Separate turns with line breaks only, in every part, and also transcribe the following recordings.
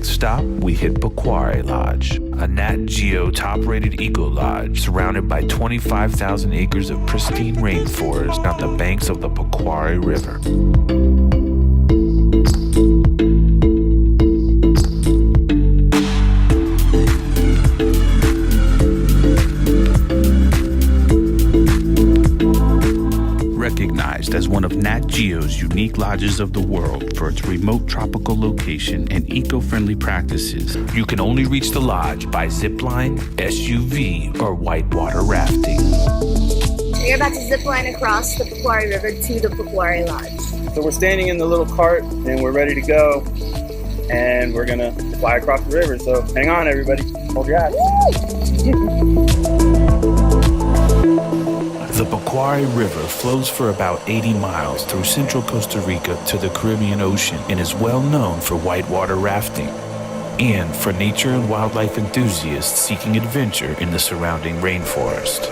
next stop, we hit Pacuare Lodge, a Nat Geo top-rated eco lodge surrounded by 25,000 acres of pristine rainforest on the banks of the Pacuare River. Recognized as one of Nat Geo's unique lodges of the world for its remote tropical location and eco-friendly practices, you can only reach the lodge by zipline, SUV, or whitewater rafting.
We're about to zipline across the Pacuare River to the Pacuare Lodge.
So we're standing in the little cart and we're ready to go, and we're gonna fly across the river. So hang on, everybody. Hold your hats.
The Pacuare River flows for about 80 miles through central Costa Rica to the Caribbean Ocean and is well known for whitewater rafting and for nature and wildlife enthusiasts seeking adventure in the surrounding rainforest.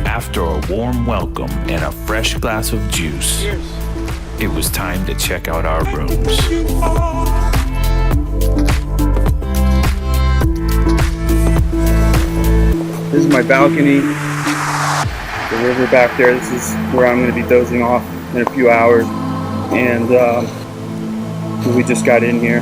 After a warm welcome and a fresh glass of juice, it was time to check out our rooms.
This is my balcony. The river back there. This is where I'm going to be dozing off in a few hours. And we just got in here.